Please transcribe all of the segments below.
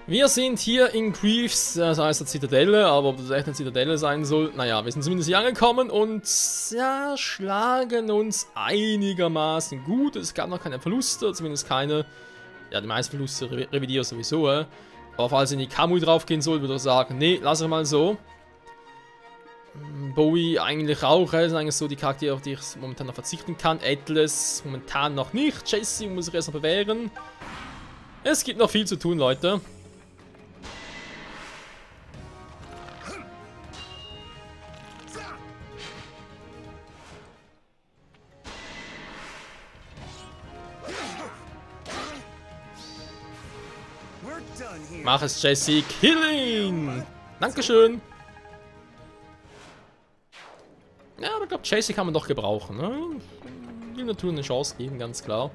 Wir sind hier in Greaves, das heißt der Zitadelle, aber ob das echt eine Zitadelle sein soll, naja, wir sind zumindest hier angekommen und ja, schlagen uns einigermaßen gut. Es gab noch keine Verluste, zumindest keine, ja, die meisten Verluste revidiere sowieso, aber falls ich in die Kamui draufgehen soll, würde ich sagen, nee, lass ich mal so. Bowie eigentlich auch, das sind eigentlich so die Charaktere, auf die ich momentan noch verzichten kann. Atlas momentan noch nicht, Jesse muss ich erst noch bewähren. Es gibt noch viel zu tun, Leute. Mach es, Jesse. Killing! Dankeschön! Ja, aber ich glaube, Jesse kann man doch gebrauchen. Ne? Die Natur eine Chance geben, ganz klar.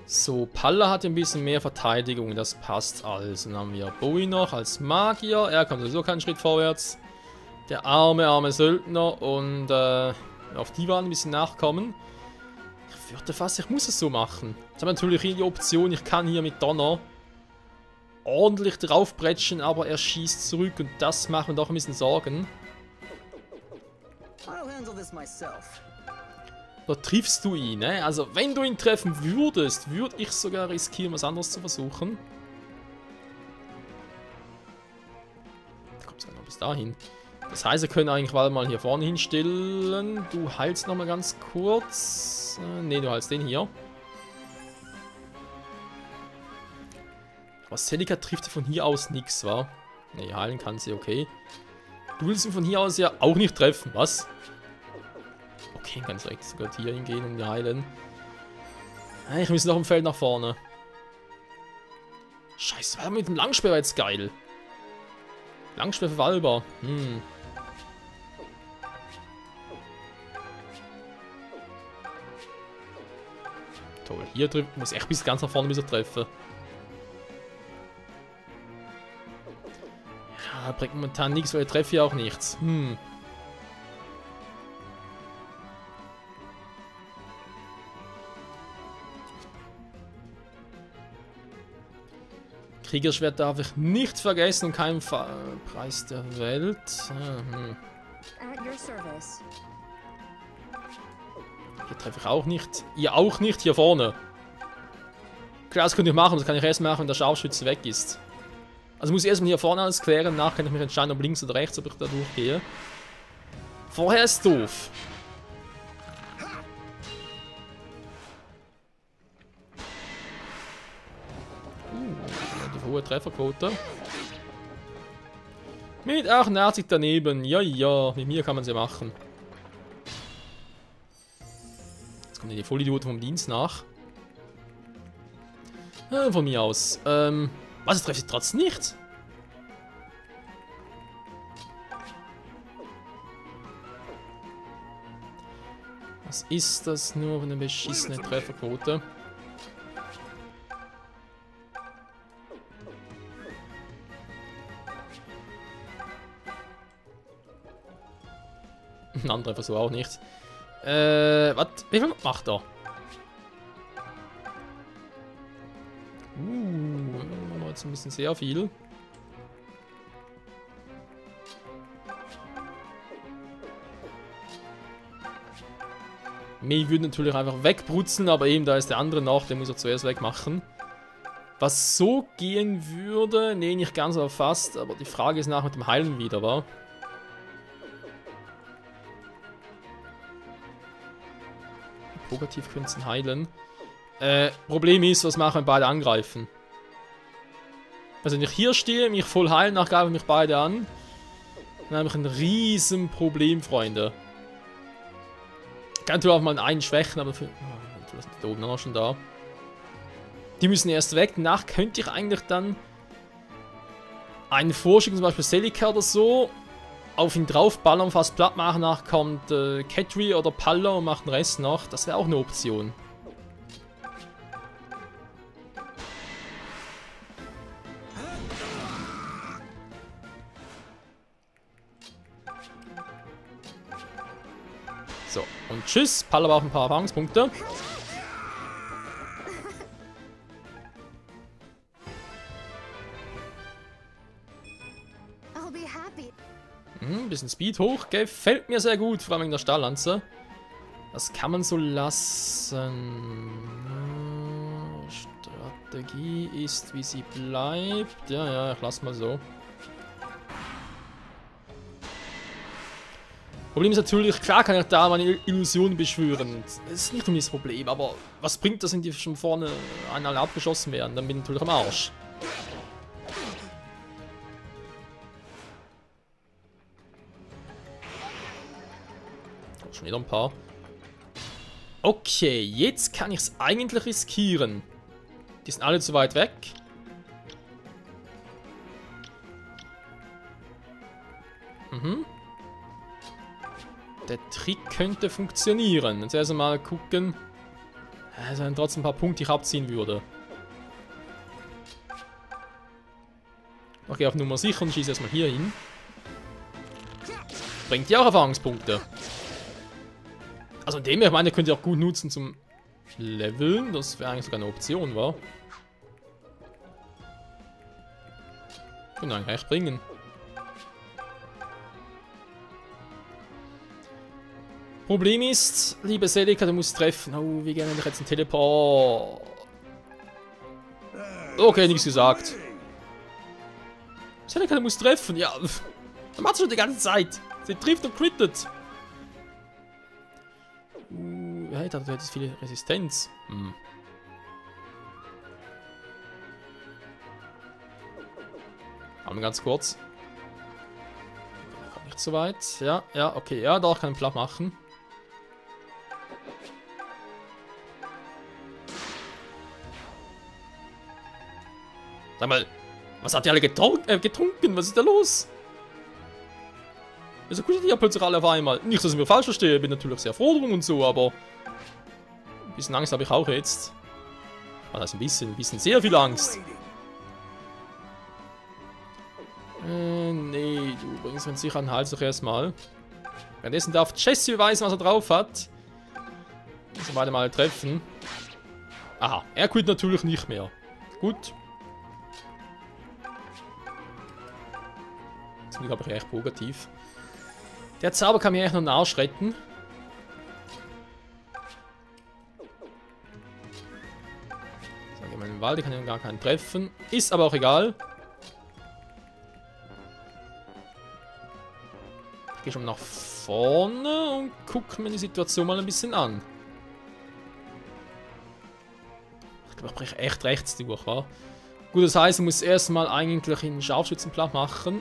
So, Palla hat ein bisschen mehr Verteidigung, das passt also. Dann haben wir Bowie noch als Magier. Er kommt sowieso keinen Schritt vorwärts. Der arme Söldner und auf die waren ein bisschen nachkommen. Ich würde fast, ich muss es so machen. Jetzt haben wir natürlich hier die Option, ich kann hier mit Donner ordentlich draufbretschen, aber er schießt zurück und das macht mir doch ein bisschen Sorgen. Da triffst du ihn, ne? Also wenn du ihn treffen würdest, würde ich sogar riskieren, was anderes zu versuchen. Da kommt es ja noch bis dahin. Das heißt, wir können eigentlich mal hier vorne hinstellen. Du heilst nochmal ganz kurz. Ne, du heilst den hier. Aber Celica trifft von hier aus nichts, wa? Ne, heilen kann sie, okay. Du willst ihn von hier aus ja auch nicht treffen, was? Okay, ganz recht. Sogar hier hingehen und heilen. Ich muss noch im Feld nach vorne. Scheiße, war mit dem Langspeer jetzt geil. Langspeer verwallbar. Toll, hier trifft, muss echt bis ganz nach vorne treffen. Ja, bringt momentan nichts, weil ich treffe ja auch nichts. Kriegerschwert darf ich nicht vergessen und keinen Preis der Welt. Hier treffe ich auch nicht. Ihr auch nicht, hier vorne. Klar, das könnte ich machen, das kann ich erst machen, wenn der Scharfschütze weg ist. Also muss ich erstmal hier vorne alles klären, danach kann ich mich entscheiden, ob links oder rechts, ob ich da durchgehe. Vorher ist doof. Die hohe Trefferquote. Mit 88 daneben. Ja, mit mir kann man sie machen. Jetzt kommen die Vollidioten vom Dienst nach. Von mir aus. Was, ich treffe sie trotzdem nicht? Was ist das nur für eine beschissene Trefferquote? Ein anderer Versuch auch nicht. Was? Wie viel macht er? Jetzt ein bisschen sehr viel. Mei würde natürlich einfach wegbrutzen, aber eben da ist der andere noch, den muss er zuerst wegmachen. Was so gehen würde, nee, nicht ganz, aber fast, aber die Frage ist nach mit dem Heilen wieder, wa? Negativ können sie heilen. Problem ist, was machen, wenn beide angreifen? Also wenn ich hier stehe, mich voll heilen, nachher greifen mich beide an. Dann habe ich ein riesen Problem, Freunde. Ich kann natürlich auch mal einen schwächen, aber für... Oh, das ist da oben auch schon da. Die müssen erst weg. Danach könnte ich eigentlich dann einen vorschicken, zum Beispiel Celica oder so, auf ihn draufballern, fast platt machen. Nachher kommt Ketri oder Palla und macht den Rest noch. Das wäre auch eine Option. So, und tschüss. Palla braucht ein paar Erfahrungspunkte. Bisschen Speed hoch. Gefällt mir sehr gut, vor allem in der Stahllanze. Das kann man so lassen. Strategie ist, wie sie bleibt. Ja, ich lass mal so. Problem ist natürlich, klar kann ich da meine Illusion beschwören. Das ist nicht nur das Problem, aber was bringt das, wenn die schon vorne einmal abgeschossen werden? Dann bin ich natürlich am Arsch. Schon wieder ein paar. Okay, jetzt kann ich es eigentlich riskieren. Die sind alle zu weit weg. Der Trick könnte funktionieren. Jetzt erst einmal gucken. Es sind trotzdem ein paar Punkte, die ich abziehen würde. Okay, auf Nummer sicher und schieße erstmal hier hin. Bringt ja auch Erfahrungspunkte. Also in dem, ich meine, könnt ihr auch gut nutzen zum Leveln. Das wäre eigentlich sogar eine Option, war. Können wir eigentlich bringen. Problem ist, liebe Selika, du musst treffen. Oh, wie gerne hätte ich jetzt einen Teleport. Okay, nichts gesagt. Selika, du musst treffen. Ja, das macht sie schon die ganze Zeit. Sie trifft und crittet. Hey, da hat jetzt viele Resistenz. Aber ganz kurz. Kommt nicht so weit. Ja, okay. Ja, doch, kann ich flach machen. Sag mal, was hat die alle getrunken? Was ist da los? Wieso können die ja plötzlich alle auf einmal? Nicht, dass ich mir falsch verstehe, bin natürlich sehr froh drum und so, aber ein bisschen Angst habe ich auch jetzt. Also ein bisschen sehr viel Angst. Nee, du bringst mir sicher an den Hals doch erstmal. Währenddessen darf Jesse beweisen, was er drauf hat. Müssen wir beide mal treffen. Aha, er quit natürlich nicht mehr. Gut. Zum Glück habe ich echt positiv. Der Zauber kann mir echt noch den Arsch retten. So, gehen wir in den Wald, ich kann ja gar keinen treffen. Ist aber auch egal. Ich gehe schon nach vorne und gucke mir die Situation mal ein bisschen an. Ich glaube, ich breche echt rechts durch, wa? Gut, das heißt, ich muss erstmal eigentlich einen Scharfschützenplan machen.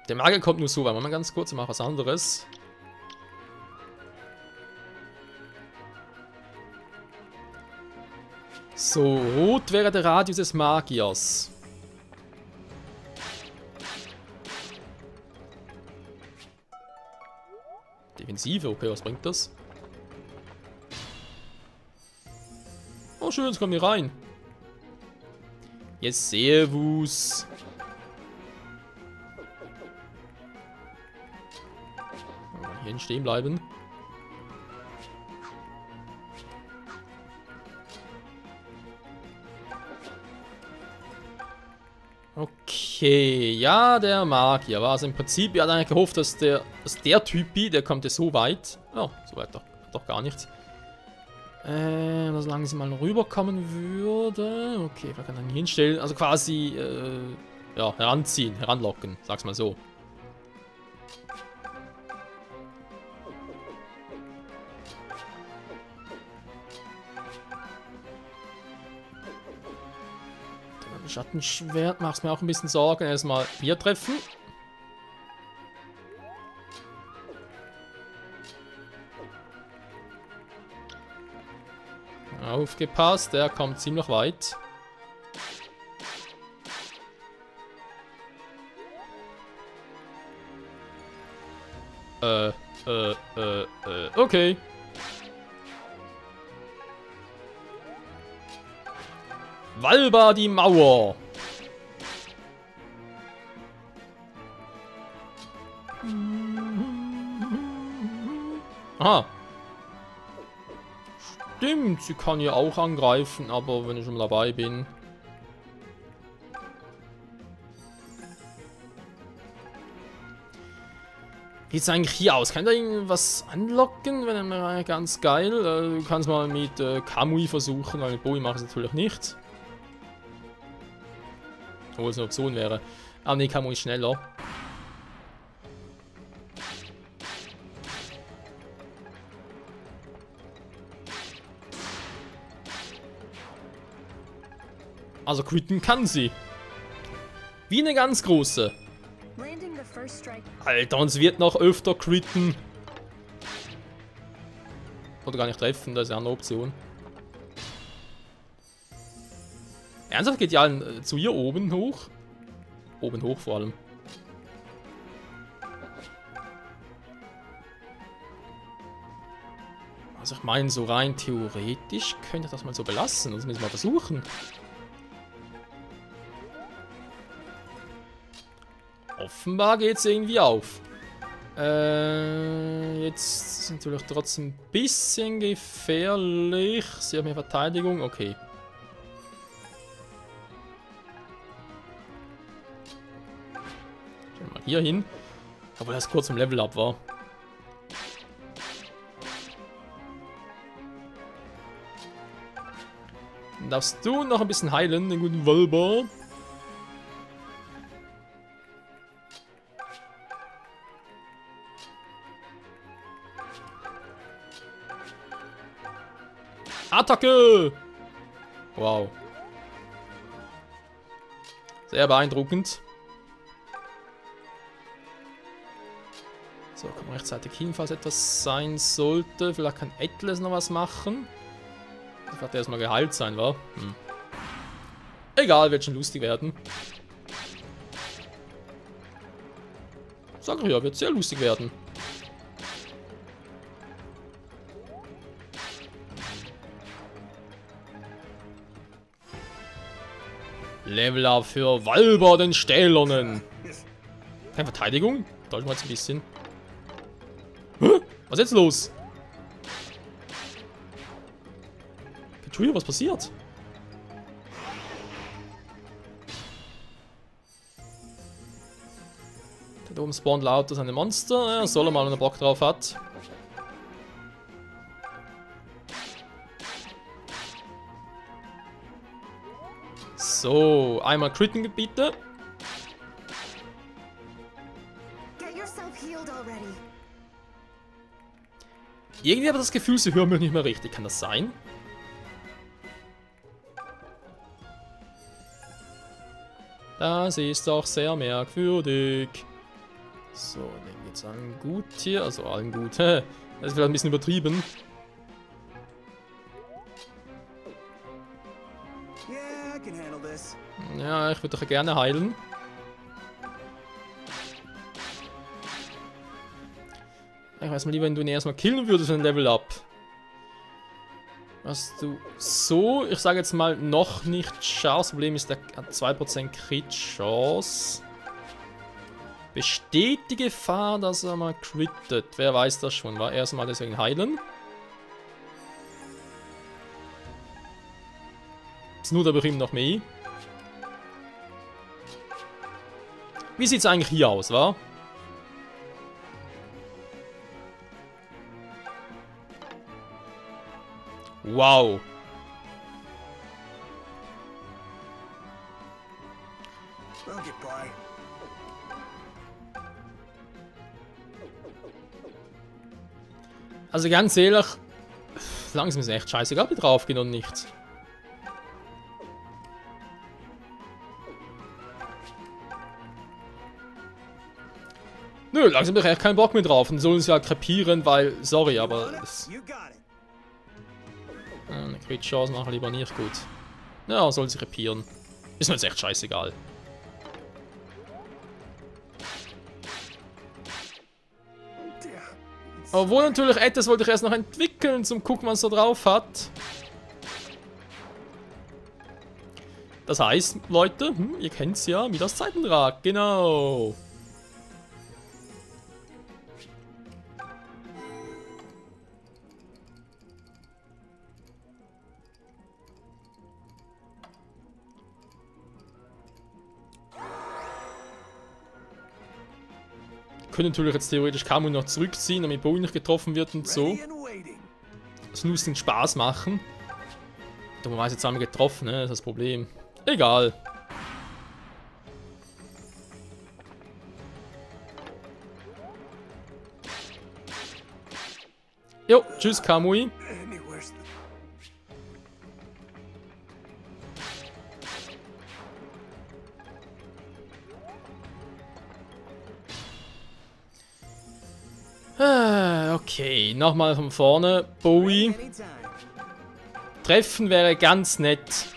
Der Magier kommt nur so weit. Machen wir ganz kurz, mal was anderes. So, rot wäre der Radius des Magiers. Defensive, okay, was bringt das? Oh, schön, jetzt kommen die rein. Yes, servus. Hier stehen bleiben. Okay, ja, der Magier war also im Prinzip, wir hatten eigentlich gehofft, dass der Typi, der kommt ja so weit. Oh, so weit doch gar nicht. Dass langsam mal rüberkommen würde. Okay, wir können dann hier hinstellen. Also quasi, ja, heranziehen, heranlocken, sag's mal so. Schattenschwert macht mir auch ein bisschen Sorgen. Erstmal hier treffen. Aufgepasst, der kommt ziemlich weit. Okay. Walba die Mauer. Aha. Stimmt, sie kann ja auch angreifen, aber wenn ich schon dabei bin. Wie sieht es eigentlich hier aus? Kann da irgendwas anlocken? Wenn ganz geil. Du kannst mal mit Kamui versuchen, weil mit Bowie mache ich es natürlich nicht. Obwohl es eine Option wäre. Aber ne, Kamui ist schneller. Also critten kann sie. Wie eine ganz große. Alter, uns wird noch öfter critten. Oder gar nicht treffen, das ist ja eine Option. Ernsthaft geht ja zu ihr oben hoch? Oben hoch vor allem. Also ich meine, so rein theoretisch könnte ich das mal so belassen. Das müssen wir mal versuchen. Offenbar geht es irgendwie auf. Jetzt ist natürlich trotzdem ein bisschen gefährlich. Sie haben mehr Verteidigung. Okay. Schauen wir mal hier hin. Obwohl das kurz im Level-Up war. Dann darfst du noch ein bisschen heilen, den guten Wolber. Attacke! Wow. Sehr beeindruckend. So, kommen wir rechtzeitig hin, falls etwas sein sollte. Vielleicht kann Atlas noch was machen. Ich werde erstmal geheilt sein, wa? Egal, wird schon lustig werden. Sag ich ja, wird sehr lustig werden. Level Up für Walber, den Stählernen. Keine Verteidigung? Täuschen wir jetzt ein bisschen. Hä? Was ist jetzt los? Entschuldigung, was passiert? Da oben spawnt lauter seine Monster. Ja, soll er mal, wenn er Bock drauf hat. So, einmal critten bitte. Irgendwie habe ich das Gefühl, sie hören mich nicht mehr richtig. Kann das sein? Das ist doch sehr merkwürdig. So, dann geht's allen gut hier. Also allen gut. Das ist vielleicht ein bisschen übertrieben. Ja, ich würde doch gerne heilen. Ich weiß mal lieber, wenn du ihn erstmal killen würdest, ein Level Up. Was du so, ich sage jetzt mal, noch nicht schaust. Das Problem ist, der hat 2% Crit-Chance. Besteht die Gefahr, dass er mal crittet? Wer weiß das schon? War erstmal deswegen heilen. Jetzt nur aber ihm noch mehr. Wie sieht es eigentlich hier aus, wa? Wow. Also ganz ehrlich, langsam ist echt scheißegal, ob ich drauf gehen und nicht. Nö, langsam habe ich echt keinen Bock mehr drauf. Und sollen sie halt krepieren, weil, sorry, aber... Eine Crit-Chance machen lieber nicht gut. Ja, sollen sie krepieren. Ist mir jetzt echt scheißegal. Obwohl natürlich etwas wollte ich erst noch entwickeln, zum gucken, was er drauf hat. Das heißt, Leute, ihr kennt's ja, wie das Zeitenrad, genau. können natürlich jetzt theoretisch Kamui noch zurückziehen, damit Bowie nicht getroffen wird und so. Das muss den Spaß machen. Dummerweise jetzt haben wir getroffen, ne? Das ist das Problem. Egal. Jo, tschüss Kamui. Okay, nochmal von vorne. Bowie. Treffen wäre ganz nett.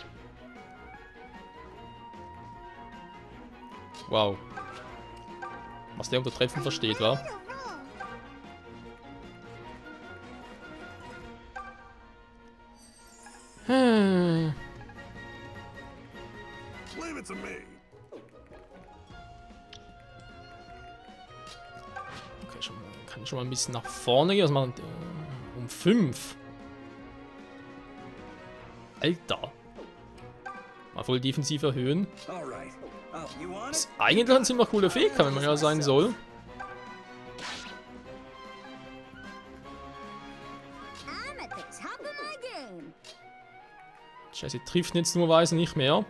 Wow. Was der unter Treffen versteht, wa? Okay, kann ich schon mal ein bisschen nach vorne gehen. Was machen wir? Um 5. Alter. Mal voll defensiv erhöhen. Ist eigentlich ein ziemlich cooler Fähigkeit, wenn man ja sein soll. Scheiße, trifft jetzt nur Weise nicht mehr.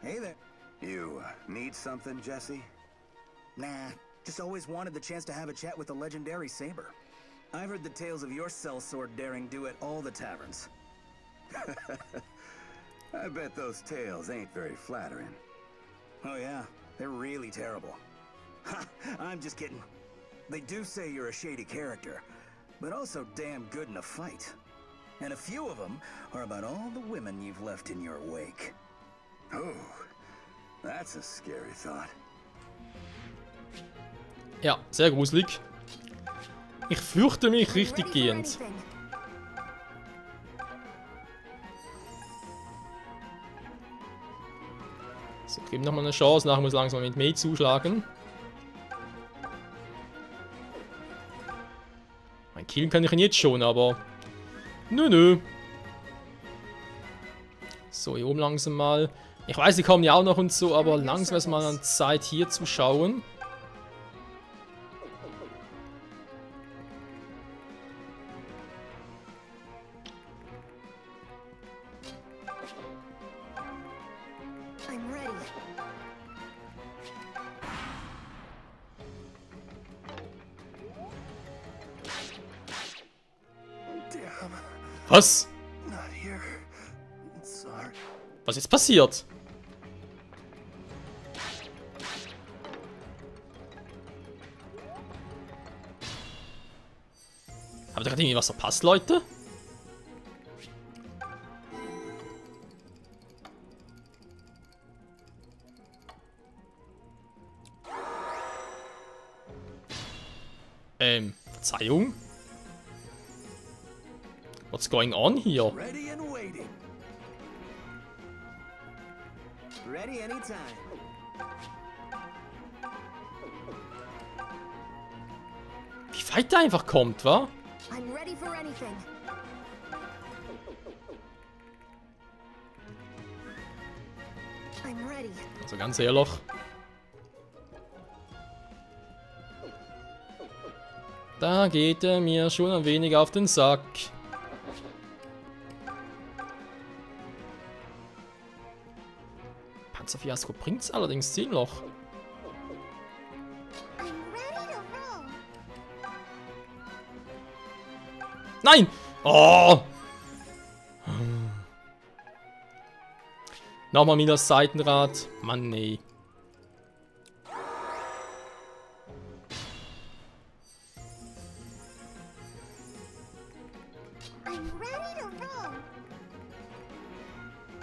Hey there. You need something, Jesse? Nah, just always wanted the chance to have a chat with the legendary Saber. I've heard the tales of your sellsword daring do at all the taverns. I bet those tales ain't very flattering. Oh yeah, they're really terrible. Ha, I'm just kidding. They do say you're a shady character, but also damn good in a fight. And a few of them are about all the women you've left in your wake. Oh, that's a scary thought. Ja, sehr gruselig. Ich fürchte mich richtig gehend. So, geben nochmal eine Chance. Nachher muss langsam mit Mei zuschlagen. Mein Killen kann ich ihn jetzt schon, aber... Nö. So, hier oben langsam mal. Ich weiß, die kommen ja auch noch und so, aber langsam ist mal an Zeit hier zu schauen. Was? Was ist passiert? Habt ihr gerade irgendwie was verpasst, Leute? Verzeihung? What's going on here? Ready and waiting. Ready anytime. Wie weit der einfach kommt, wa? I'm ready for anything. I'm ready. Also ganz ehrlich. Da geht er mir schon ein wenig auf den Sack. Panzerfiasko bringt's allerdings ziemlich. Nein! Oh! Nochmal wieder das Seitenrad. Mann, nee.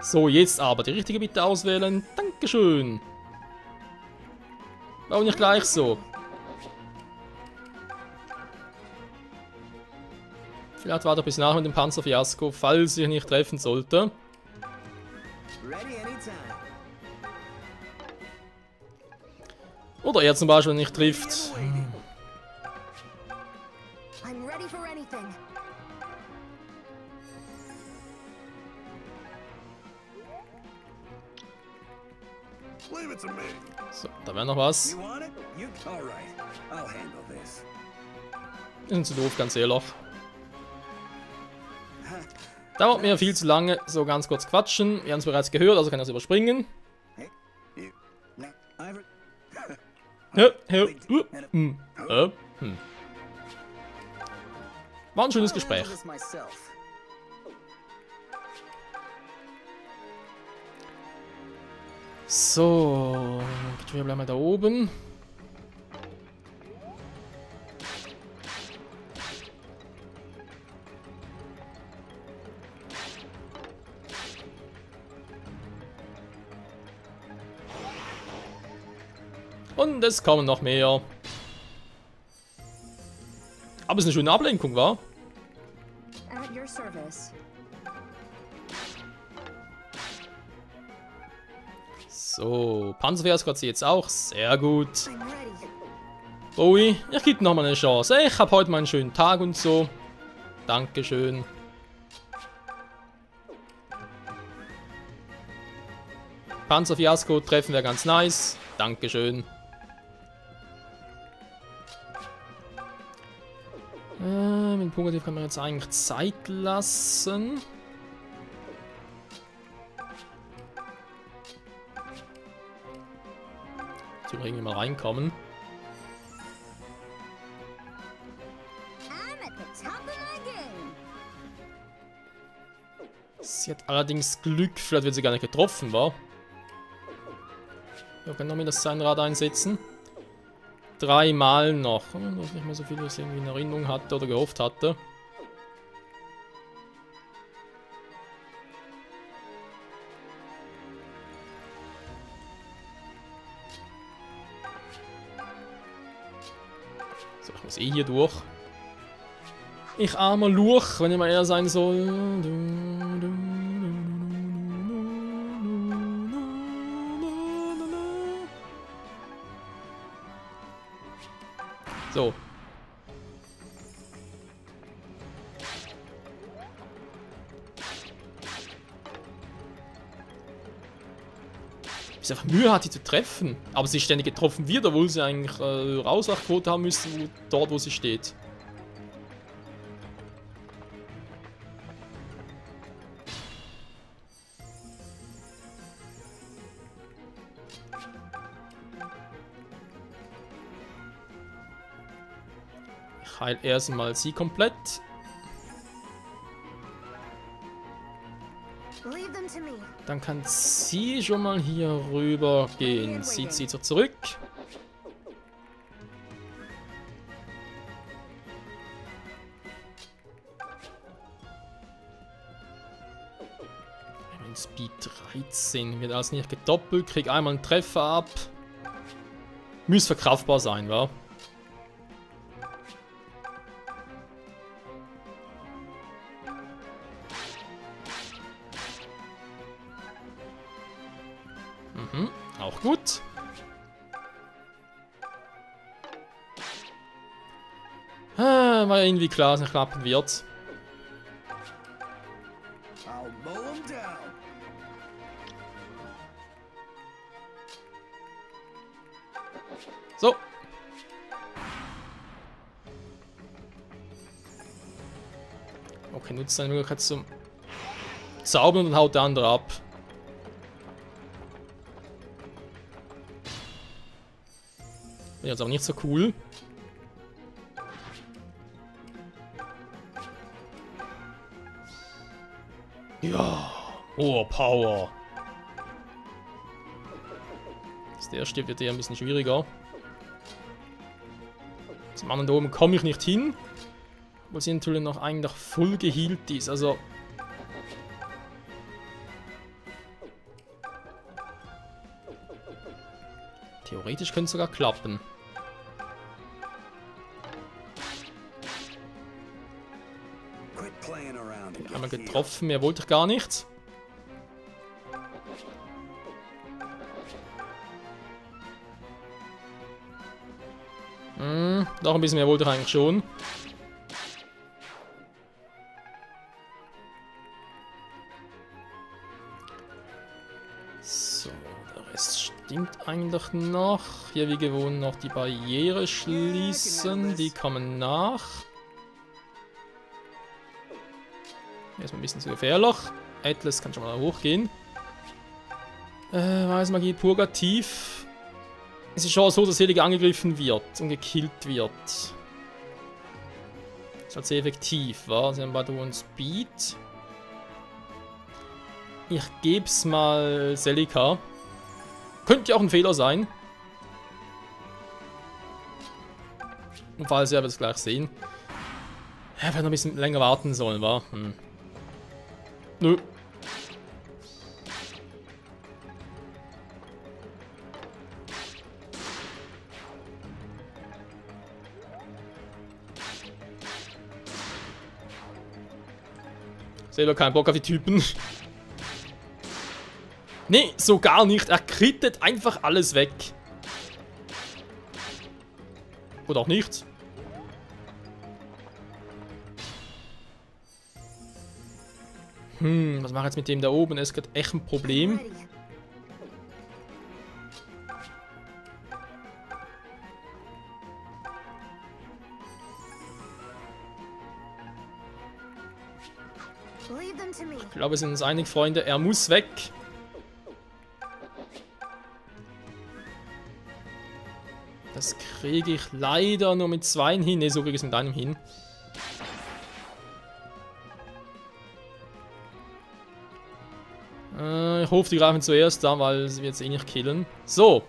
So, jetzt aber die richtige bitte auswählen. Dankeschön. Warum nicht gleich so? Vielleicht warte ich bis nachher mit dem Panzerfiasko, falls ich nicht treffen sollte. Oder er zum Beispiel nicht trifft. Leave it to me. So, da wäre noch was. You want it? You all right. I'll handle this. Wir sind zu doof, ganz ehrlich. Dauert mir viel zu lange, so ganz kurz quatschen. Wir haben es bereits gehört, also kann ich das überspringen. Hey, you. Now, I've. War ein schönes I'll Gespräch. handle this myself. So, wir bleiben mal da oben. Und es kommen noch mehr. Aber es ist eine schöne Ablenkung, wa? At your service. So, Panzerfährskratzer jetzt auch. Sehr gut. I'm ready. Bowie, ich gebe nochmal eine Chance. Ich habe heute mal einen schönen Tag und so. Dankeschön. Panzerfiasko treffen wir ganz nice. Dankeschön. Mit Pogativ kann man jetzt eigentlich Zeit lassen. Jetzt wir irgendwie mal reinkommen. I'm at the top of my game. Sie hat allerdings Glück, vielleicht wird sie gar nicht getroffen, wa? Ja, kann noch mal das Seinrad einsetzen. 3 Mal noch. Das ist nicht mehr so viel, wie ich irgendwie in Erinnerung hatte oder gehofft hatte. So, ich muss eh hier durch. Ich armer Luch, wenn ich mal eher sein soll. So. Sie einfach Mühe hat, die zu treffen. Aber sie ständig getroffen wird, obwohl sie eigentlich Rauslachquote haben müssen, dort wo sie steht. Ich heile erstmal sie komplett. Leave them to me. Dann kann sie schon mal hier rüber gehen. Sie zieht sich zurück. Mein Speed 13 wird also nicht gedoppelt. Krieg einmal einen Treffer ab. Müsste verkraftbar sein, wa? Auch gut. War ja irgendwie klar, dass es nicht klappen wird. I'll mow 'em down. So. Okay, nutzt seine Möglichkeit zum Zaubern und haut der andere ab. Jetzt aber nicht so cool. Ja, oh, Power. Dass der stirbt, wird eher ein bisschen schwieriger. Zum anderen da oben komme ich nicht hin, weil sie natürlich noch eigentlich voll geheilt ist. Also theoretisch könnte es sogar klappen. Quit playing around and Einmal get healed. getroffen, mehr wollte ich gar nicht. Doch ein bisschen mehr wollte ich eigentlich schon. So, der Rest stimmt eigentlich noch. Hier wie gewohnt noch die Barriere schließen. Die kommen nach. Erstmal ein bisschen zu gefährlich. Atlas kann schon mal hochgehen. Weißmagie, Purgativ. Es ist schon so, dass Selige angegriffen wird und gekillt wird. Das ist halt sehr effektiv, wa? Sie haben Badu und Speed. Ich geb's mal Celica. Könnte ja auch ein Fehler sein. Und falls wir es gleich sehen. Ja, wir noch ein bisschen länger warten sollen, wa? Nö. Selber keinen Bock auf die Typen. Nee, so gar nicht. Er krittet einfach alles weg. Oder auch nicht. Was mache ich jetzt mit dem da oben? Es gibt echt ein Problem. Ich glaube, wir sind uns einig, Freunde. Er muss weg. Das kriege ich leider nur mit 2 hin. Ne, so kriege ich es mit einem hin. Ich hoffe, die greifen zuerst da, weil sie wird es eh nicht killen. So.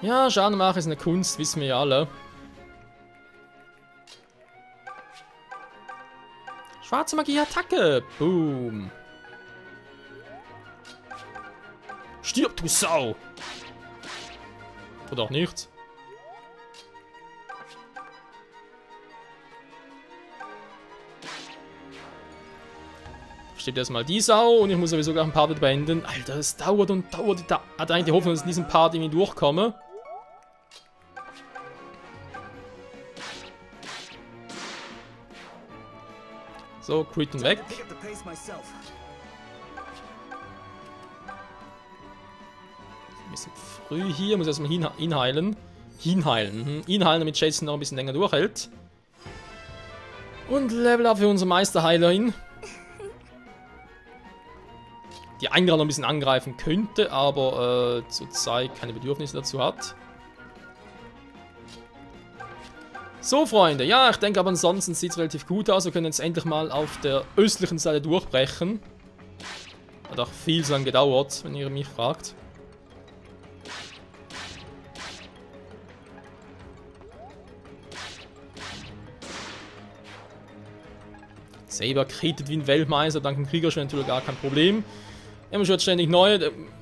Ja, Schaden machen ist eine Kunst, wissen wir ja alle. Schwarze Magie-Attacke. Boom. Stirb, du Sau. Oder auch nicht. Steht erstmal die Sau und ich muss sowieso gleich ein Part beenden. Alter, das dauert und dauert. Ich hatte eigentlich die Hoffnung, dass ich in diesem Part irgendwie durchkomme. So, Critten weg. Ein bisschen früh hier, muss erstmal hinheilen. Inheilen, damit Jason noch ein bisschen länger durchhält. Und Level up für unsere Meisterheilerin. Die einen gerade noch ein bisschen angreifen könnte, aber zurzeit keine Bedürfnisse dazu hat. So, Freunde, ja, ich denke aber ansonsten sieht es relativ gut aus. Wir können jetzt endlich mal auf der östlichen Seite durchbrechen. Hat auch viel zu lange gedauert, wenn ihr mich fragt. Saber kritet wie ein Weltmeister, dank dem Kriegerschwert natürlich gar kein Problem. Immer schon ständig neu.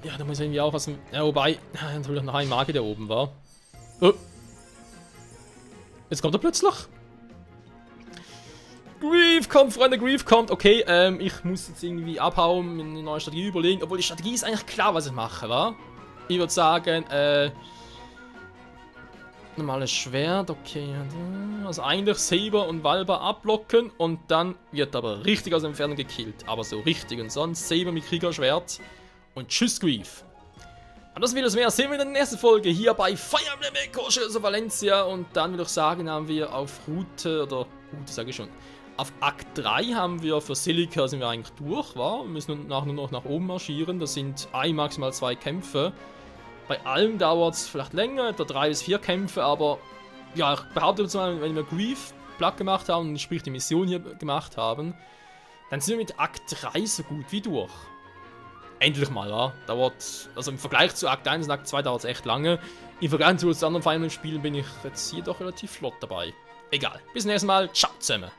Ja, da muss irgendwie auch was. Ja, wobei, natürlich noch ein Marke, der oben war. Oh. Jetzt kommt er plötzlich. Grief kommt, Freunde, Grief kommt. Okay, ich muss jetzt irgendwie abhauen, mir eine neue Strategie überlegen. Obwohl die Strategie ist eigentlich klar, was ich mache, wa? Ich würde sagen, normales Schwert, okay. Also eigentlich Saber und Valba abblocken und dann wird aber richtig aus der Entfernung gekillt. Aber so richtig und sonst Saber mit Kriegerschwert und tschüss Grief. Und das Video mehr sehen wir in der nächsten Folge hier bei Fire Emblem Echoes of Valencia. Und dann würde ich sagen, haben wir auf Route sage ich schon, auf Akt 3 haben wir für Celica sind wir eigentlich durch, wa? Wir müssen nur noch nach oben marschieren. Das sind maximal 2 Kämpfe. Bei allem dauert es vielleicht länger, etwa 3 bis 4 Kämpfe, aber ja, ich behaupte jetzt mal, wenn wir Grief platt gemacht haben und sprich die Mission hier gemacht haben, dann sind wir mit Akt 3 so gut wie durch. Endlich mal, ja. Dauert, also im Vergleich zu Akt 1 und Akt 2 dauert es echt lange. Im Vergleich zu den anderen Final Spielen bin ich jetzt hier doch relativ flott dabei. Egal. Bis zum nächsten Mal. Ciao zusammen.